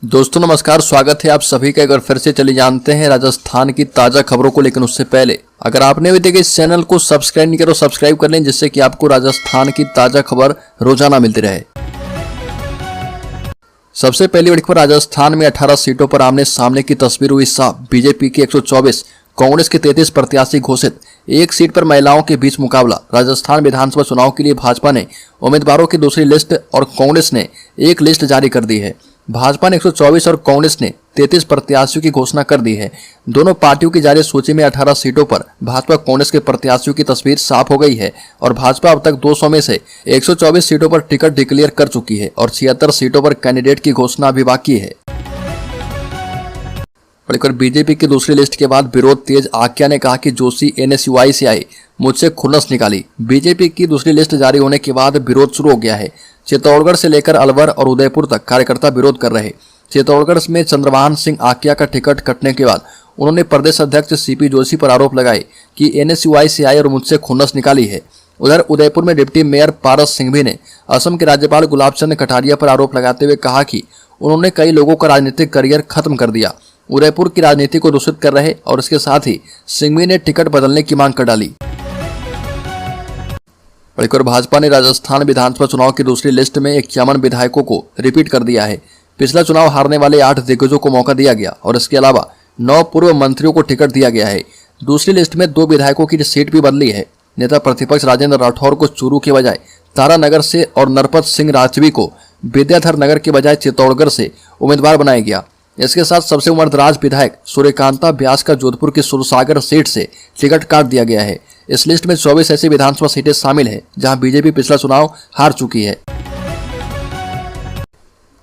दोस्तों नमस्कार, स्वागत है आप सभी का। एक बार फिर से चलिए जानते हैं राजस्थान की ताज़ा खबरों को। लेकिन उससे पहले अगर आपने अभी तक इस चैनल को सब्सक्राइब नहीं किया तो सब्सक्राइब कर लें, जिससे कि आपको राजस्थान की ताज़ा खबर रोजाना मिलती रहे। सबसे पहली बड़ी खबर, राजस्थान में 18 सीटों पर आमने सामने की तस्वीर हुई साफ। बीजेपी की 124, कांग्रेस के 33 प्रत्याशी घोषित। एक सीट पर महिलाओं के बीच मुकाबला। राजस्थान विधानसभा चुनाव के लिए भाजपा ने उम्मीदवारों की दूसरी लिस्ट और कांग्रेस ने एक लिस्ट जारी कर दी है। भाजपा ने 124 और कांग्रेस ने 33 प्रत्याशियों की घोषणा कर दी है। दोनों पार्टियों की जारी सूची में 18 सीटों पर भाजपा कांग्रेस के प्रत्याशियों की तस्वीर साफ हो गई है और भाजपा अब तक 200 में से 124 सीटों पर टिकट डिक्लेयर कर चुकी है और 76 सीटों पर कैंडिडेट की घोषणा अभी बाकी है। बीजेपी की दूसरी लिस्ट के बाद विरोध तेज। आक्या ने कहा कि जोशी NSUI से आए, मुझसे खुन्नस निकाली। बीजेपी की दूसरी लिस्ट जारी होने के बाद विरोध शुरू हो गया है। चित्तौड़गढ़ से लेकर अलवर और उदयपुर तक कार्यकर्ता विरोध कर रहे। चित्तौड़गढ़ में चंद्रभान सिंह आक्या का टिकट कटने के बाद उन्होंने प्रदेश अध्यक्ष CP जोशी पर आरोप लगाए कि NSUI से आए और मुझसे खुन्नस निकाली है। उधर उदयपुर में डिप्टी मेयर पारस सिंघवी ने असम के राज्यपाल गुलाब चंद कटारिया पर आरोप लगाते हुए कहा कि उन्होंने कई लोगों का राजनीतिक करियर खत्म कर दिया। उदयपुर की राजनीति को दूषित कर रहे और इसके साथ ही सिंघवी ने टिकट बदलने की मांग कर डाली। भाजपा ने राजस्थान विधानसभा चुनाव की दूसरी लिस्ट में 51 विधायकों को रिपीट कर दिया है। पिछला चुनाव हारने वाले 8 दिग्गजों को मौका दिया गया और इसके अलावा 9 पूर्व मंत्रियों को टिकट दिया गया है। दूसरी लिस्ट में 2 विधायकों की सीट भी बदली है। नेता प्रतिपक्ष राजेंद्र राठौर को चूरू के बजाय तारानगर से और नरपत सिंह राजवी को विद्याधर नगर के बजाय चित्तौड़गढ़ से उम्मीदवार बनाया गया। इसके साथ सबसे उम्रदराज विधायक सूर्यकांता व्यास का जोधपुर की सुरसागर सीट से टिकट काट दिया गया है। इस लिस्ट में 24 ऐसी विधानसभा सीटें शामिल हैं जहां बीजेपी पिछला चुनाव हार चुकी है।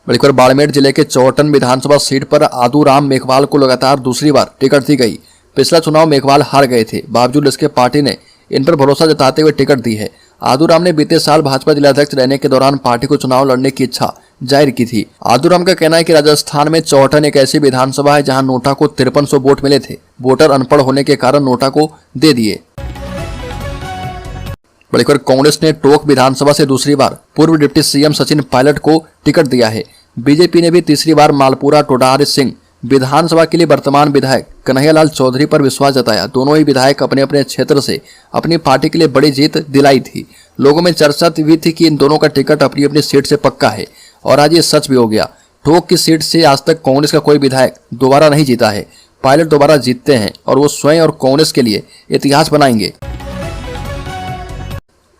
बाड़मेर जिले के चौटन विधानसभा सीट पर आदूराम मेघवाल को लगातार दूसरी बार टिकट दी गई। पिछला चुनाव मेघवाल हार गए थे, बावजूद इसके पार्टी ने इन पर भरोसा जताते हुए टिकट दी है। आदूराम ने बीते साल भाजपा जिलाध्यक्ष रहने के दौरान पार्टी को चुनाव लड़ने की इच्छा जाहिर की थी। आदूराम का कहना है कि राजस्थान में चौटन एक ऐसी विधानसभा है जहां नोटा को 5300 वोट मिले थे। वोटर अनपढ़ होने के कारण नोटा को दे दिए। कांग्रेस ने टोंक विधानसभा से दूसरी बार पूर्व डिप्टी CM सचिन पायलट को टिकट दिया है। बीजेपी ने भी तीसरी बार मालपुरा टोडार सिंह विधानसभा के लिए वर्तमान विधायक कन्हैयालाल चौधरी पर विश्वास जताया। दोनों ही विधायक अपने अपने क्षेत्र से अपनी पार्टी के लिए बड़ी जीत दिलाई थी। लोगों में चर्चा भी थी कि इन दोनों का टिकट अपनी अपनी सीट से पक्का है और आज ये सच भी हो गया। टोंक की सीट से आज तक कांग्रेस का कोई विधायक दोबारा नहीं जीता है। पायलट दोबारा जीतते हैं और वो स्वयं और कांग्रेस के लिए इतिहास बनाएंगे।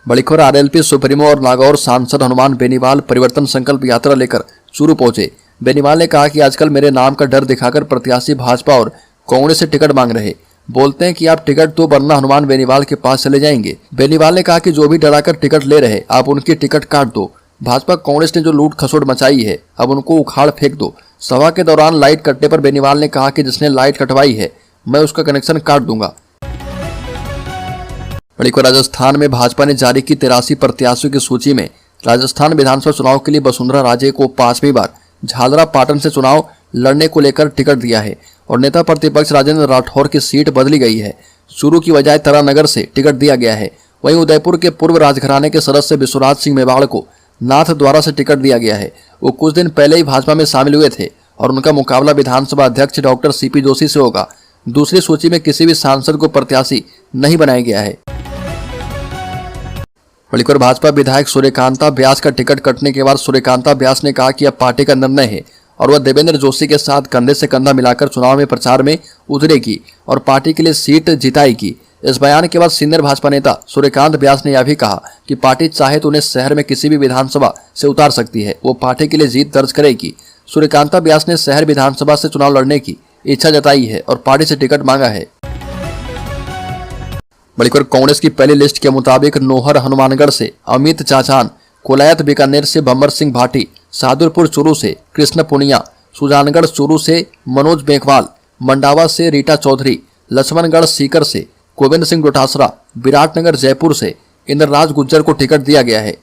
बड़ी खबर, RLP सुप्रीमो और नागौर सांसद हनुमान बेनीवाल परिवर्तन संकल्प यात्रा लेकर चूरू पहुंचे। बेनीवाल ने कहा कि आजकल मेरे नाम का डर दिखाकर प्रत्याशी भाजपा और कांग्रेस से टिकट मांग रहे। बोलते हैं कि आप टिकट दो वरना हनुमान बेनीवाल के पास चले जाएंगे। बेनीवाल ने कहा कि जो भी डराकर टिकट ले रहे आप उनकी टिकट काट दो। भाजपा कांग्रेस ने जो लूट खसोट मचाई है अब उनको उखाड़ फेंक दो। सभा के दौरान लाइट कटने पर बेनीवाल ने कहा कि जिसने लाइट कटवाई है मैं उसका कनेक्शन काट दूंगा। राजस्थान में भाजपा ने जारी की 83 प्रत्याशियों की सूची में राजस्थान विधानसभा चुनाव के लिए वसुंधरा राजे को 5वीं बार झालरा पाटन से चुनाव लड़ने को लेकर टिकट दिया है और नेता प्रतिपक्ष राजेंद्र राठौर की सीट बदली गई है। चूरू की बजाय तारानगर से टिकट दिया गया है। वहीं उदयपुर के पूर्व राजघराने के सदस्य विश्वराज सिंह मेवाड़ को नाथ द्वारा से टिकट दिया गया है। वो कुछ दिन पहले ही भाजपा में शामिल हुए थे और उनका मुकाबला विधानसभा अध्यक्ष डॉक्टर CP जोशी से होगा। दूसरी सूची में किसी भी सांसद को प्रत्याशी नहीं बनाया गया है। भाजपा विधायक सूर्यकांता व्यास का टिकट कटने के बाद सूर्यकांता व्यास ने कहा कि अब पार्टी का निर्णय है और वह देवेंद्र जोशी के साथ कंधे से कंधा मिलाकर चुनाव में प्रचार में उतरेगी और पार्टी के लिए सीट जिताएगी। इस बयान के बाद सीनियर भाजपा नेता सूर्यकांत व्यास ने यह भी कहा कि पार्टी चाहे तो उन्हें शहर में किसी भी विधानसभा से उतार सकती है। वो पार्टी के लिए जीत दर्ज करेगी। सूर्यकांता व्यास ने शहर विधानसभा से चुनाव लड़ने की इच्छा जताई है और पार्टी से टिकट मांगा है। कांग्रेस की पहली लिस्ट के मुताबिक नोहर हनुमानगढ़ से अमित चाचान, कोलायत बीकानेर से भंवर सिंह भाटी, सादुलपुर चूरू से कृष्ण पुनिया, सुजानगढ़ चूरू से मनोज मेघवाल, मंडावा से रीटा चौधरी, लक्ष्मणगढ़ सीकर से गोविंद सिंह डोटासरा, विराटनगर जयपुर से इंद्रराज गुज्जर को टिकट दिया गया है।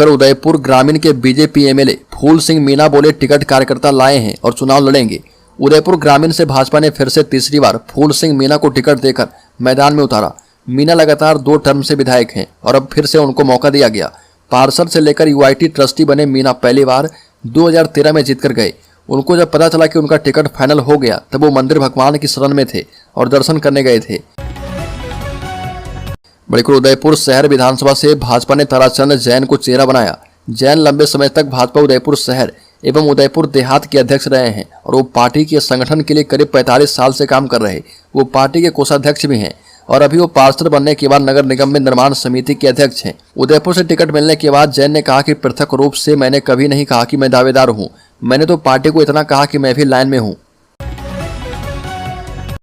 उदयपुर ग्रामीण के बीजेपी MLA फूल सिंह मीणा बोले टिकट कार्यकर्ता लाए हैं और चुनाव लड़ेंगे। उदयपुर ग्रामीण से भाजपा ने फिर से तीसरी बार फूल सिंह मीणा को टिकट देकर मैदान में उतारा। मीणा लगातार 2 टर्म से विधायक हैं और अब फिर से उनको मौका दिया गया। पार्षद से लेकर UIT ट्रस्टी बने मीणा पहली बार 2013 में जीतकर गए। उनको जब पता चला कि उनका टिकट फाइनल हो गया तब वो मंदिर भगवान की शरण में थे और दर्शन करने गए थे। बड़ीपुर उदयपुर शहर विधानसभा से भाजपा ने ताराचंद जैन को चेहरा बनाया। जैन लंबे समय तक भाजपा उदयपुर शहर एवं उदयपुर देहात के अध्यक्ष रहे हैं और वो पार्टी के संगठन के लिए करीब 45 साल से काम कर रहे। वो पार्टी के कोषाध्यक्ष भी हैं और अभी वो पार्षद बनने के बाद नगर निगम में निर्माण समिति के अध्यक्ष हैं। उदयपुर से टिकट मिलने के बाद जैन ने कहा कि पृथक रूप से मैंने कभी नहीं कहा कि मैं दावेदार हूं, मैंने तो पार्टी को इतना कहा कि मैं भी लाइन में हूं।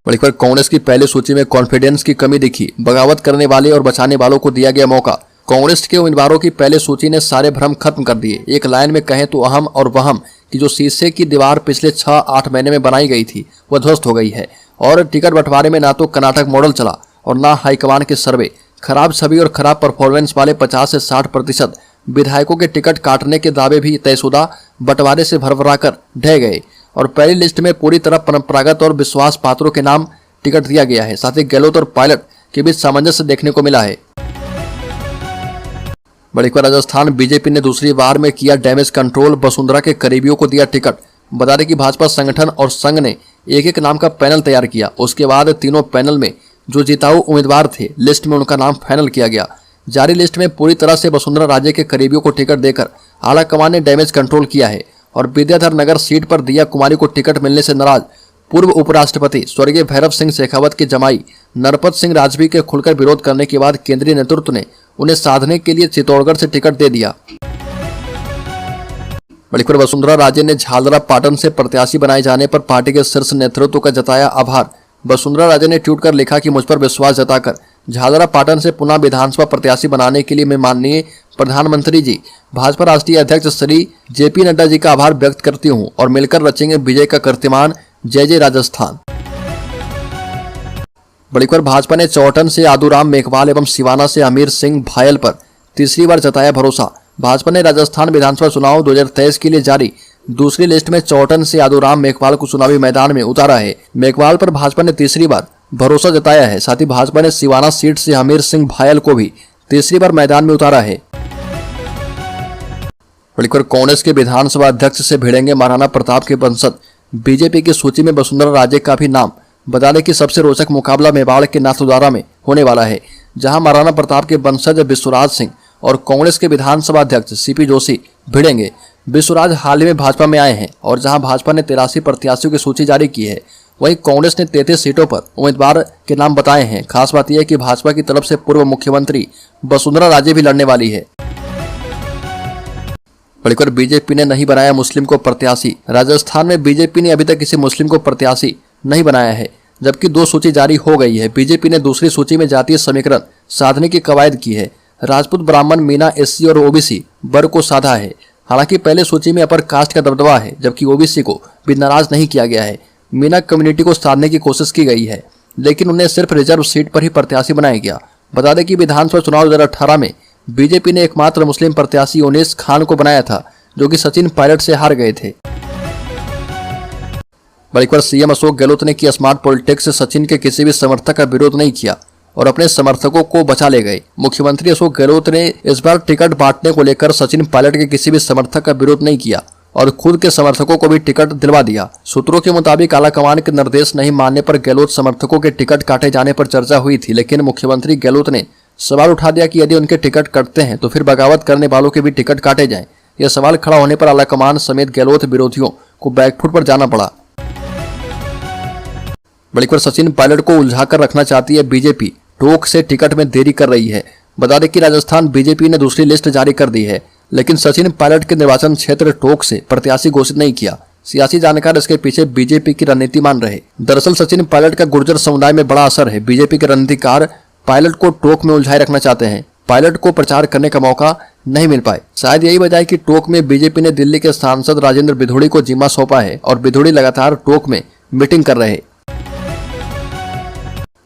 बड़ीपुर कांग्रेस की पहली सूची में कॉन्फिडेंस की कमी दिखी, बगावत करने वाले और बचाने वालों को दिया गया मौका। कांग्रेस के उम्मीदवारों की पहले सूची ने सारे भ्रम खत्म कर दिए। एक लाइन में कहें तो अहम और वहम की जो शीशे की दीवार पिछले 6-8 महीने में बनाई गई थी वह ध्वस्त हो गई है और टिकट बंटवारे में ना तो कर्नाटक मॉडल चला और ना हाईकमान के सर्वे। खराब छवि और खराब परफॉर्मेंस वाले 50 से 60% विधायकों के टिकट काटने के दावे भी तयशुदा बंटवारे से भरभराकर ढह गए और पहली लिस्ट में पूरी तरह परंपरागत और विश्वास पात्रों के नाम टिकट दिया गया है। साथ ही गहलोत और पायलट के बीच सामंजस्य देखने को मिला है। बड़ीपुर राजस्थान बीजेपी ने दूसरी बार में किया डैमेज कंट्रोल, वसुंधरा के करीबियों को दिया टिकट। बता दें कि भाजपा संगठन और संघ ने एक एक नाम का पैनल तैयार किया। उसके बाद तीनों पैनल में जो जिताऊ उम्मीदवार थे लिस्ट में उनका नाम फाइनल किया गया। जारी लिस्ट में पूरी तरह से वसुंधरा राजे के करीबियों को टिकट देकर आला कमान ने डैमेज कंट्रोल किया है और विद्याधर नगर सीट पर दिया कुमारी को टिकट मिलने से नाराज पूर्व उपराष्ट्रपति स्वर्गीय भैरव सिंह शेखावत के जमाई नरपत सिंह राजवी के खुलकर विरोध करने के बाद केंद्रीय नेतृत्व ने उन्हें साधने के लिए चित्तौड़गढ़ से टिकट दे दिया। बड़ीपुर वसुंधरा राजे ने झालरा पाटन से प्रत्याशी बनाए जाने पर पार्टी के शीर्ष नेतृत्व का जताया आभार। वसुंधरा राजे ने ट्वीट कर लिखा कि मुझ पर विश्वास जताकर झालरा पाटन से पुनः विधानसभा प्रत्याशी बनाने के लिए मैं माननीय प्रधानमंत्री जी, भाजपा राष्ट्रीय अध्यक्ष श्री जेपी नड्डा जी का आभार व्यक्त करती हूं और मिलकर रचेंगे विजय का कीर्तिमान। जय जय राजस्थान। बड़ीपुर भाजपा ने चौटन से आदूराम मेघवाल एवं सिवाना से अमीर सिंह भायल पर तीसरी बार जताया भरोसा। भाजपा ने राजस्थान विधानसभा चुनाव 2023 के लिए जारी दूसरी लिस्ट में चौटन से आदूराम मेघवाल को चुनावी मैदान में उतारा है। मेघवाल पर भाजपा ने तीसरी बार भरोसा जताया है। साथ ही भाजपा ने सिवाना सीट से अमीर सिंह भायल को भी तीसरी बार मैदान में उतारा है। बड़ीपुर कांग्रेस के विधानसभा अध्यक्ष से भिड़ेंगे महाराणा प्रताप के वंशज। बीजेपी की सूची में वसुंधरा राजे का भी नाम। बता दें कि सबसे रोचक मुकाबला मेवाड़ के नाथद्वारा में होने वाला है, जहां महाराणा प्रताप के वंशज विश्वराज सिंह और कांग्रेस के विधानसभा अध्यक्ष सीपी जोशी भिड़ेंगे। विश्वराज हाल ही में भाजपा में आए हैं और जहां भाजपा ने 83 प्रत्याशियों की सूची जारी की है, वहीं कांग्रेस ने 33 सीटों पर उम्मीदवार के नाम बताए हैं। खास बात यह है कि भाजपा की तरफ से पूर्व मुख्यमंत्री वसुंधरा राजे भी लड़ने वाली है। बड़ीपुर बीजेपी ने नहीं बनाया मुस्लिम को प्रत्याशी। राजस्थान में बीजेपी ने अभी तक किसी मुस्लिम को प्रत्याशी नहीं बनाया है, जबकि 2 सूची जारी हो गई है। बीजेपी ने दूसरी सूची में जातीय समीकरण साधने की कवायद की है। राजपूत, ब्राह्मण, मीना, एससी और ओबीसी वर्ग को साधा है। हालांकि पहले सूची में अपर कास्ट का दबदबा है, जबकि ओबीसी को भी नाराज नहीं किया गया है। मीना कम्युनिटी को साधने की कोशिश की गई है, लेकिन उन्हें सिर्फ रिजर्व सीट पर ही प्रत्याशी बनाया गया। बता दें कि विधानसभा चुनाव 2018 में बीजेपी ने एकमात्र मुस्लिम प्रत्याशी उनेस खान को बनाया था, जो कि सचिन पायलट से हार गए थे। बड़ीपुर सीएम अशोक गहलोत ने की स्मार्ट पॉलिटिक्स से सचिन के किसी भी समर्थक का विरोध नहीं किया और अपने समर्थकों को बचा ले गए। मुख्यमंत्री अशोक गहलोत ने इस बार टिकट बांटने को लेकर सचिन पायलट के किसी भी समर्थक का विरोध नहीं किया और खुद के समर्थकों को भी टिकट दिलवा दिया। सूत्रों के मुताबिक आलाकमान के निर्देश नहीं मानने पर गहलोत समर्थकों के टिकट काटे जाने पर चर्चा हुई थी, लेकिन मुख्यमंत्री गहलोत ने सवाल उठा दिया कि यदि उनके टिकट कटते हैं तो फिर बगावत करने वालों के भी टिकट काटे जाएं। यह सवाल खड़ा होने पर आलाकमान समेत गहलोत विरोधियों को बैकफुट पर जाना पड़ा। बड़ीपुर सचिन पायलट को उलझाकर रखना चाहती है बीजेपी, टोक से टिकट में देरी कर रही है। बता दें कि राजस्थान बीजेपी ने दूसरी लिस्ट जारी कर दी है, लेकिन सचिन पायलट के निर्वाचन क्षेत्र टोक से प्रत्याशी घोषित नहीं किया। सियासी जानकार इसके पीछे बीजेपी की रणनीति मान रहे। दरअसल सचिन पायलट का गुर्जर समुदाय में बड़ा असर है। बीजेपी के रणनीतिकार पायलट को टोक में उलझाए रखना चाहते हैं। पायलट को प्रचार करने का मौका नहीं मिल पाए। शायद यही वजह है कि टोक में बीजेपी ने दिल्ली के सांसद राजेंद्र बिधूड़ी को जिम्मा सौंपा है और बिधूड़ी लगातार टोक में मीटिंग कर रहे।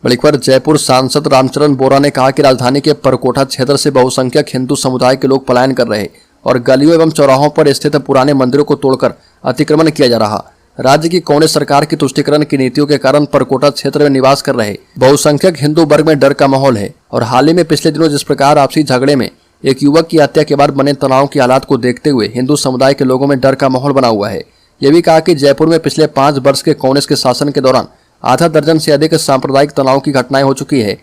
बड़ीपुर जयपुर सांसद रामचरण बोरा ने कहा कि राजधानी के परकोटा क्षेत्र से बहुसंख्यक हिंदू समुदाय के लोग पलायन कर रहे और गलियों एवं चौराहों पर स्थित पुराने मंदिरों को तोड़कर अतिक्रमण किया जा रहा। राज्य की कांग्रेस सरकार की तुष्टीकरण की नीतियों के कारण परकोटा क्षेत्र में निवास कर रहे बहुसंख्यक हिंदू वर्ग में डर का माहौल है और हाल ही में पिछले दिनों जिस प्रकार आपसी झगड़े में एक युवक की हत्या के बाद बने तनाव की हालात को देखते हुए हिंदू समुदाय के लोगों में डर का माहौल बना हुआ है। यह भी कहा कि जयपुर में पिछले 5 वर्ष के कांग्रेस के शासन के दौरान आधा दर्जन से अधिक सांप्रदायिक तनाव की घटनाएं हो चुकी है।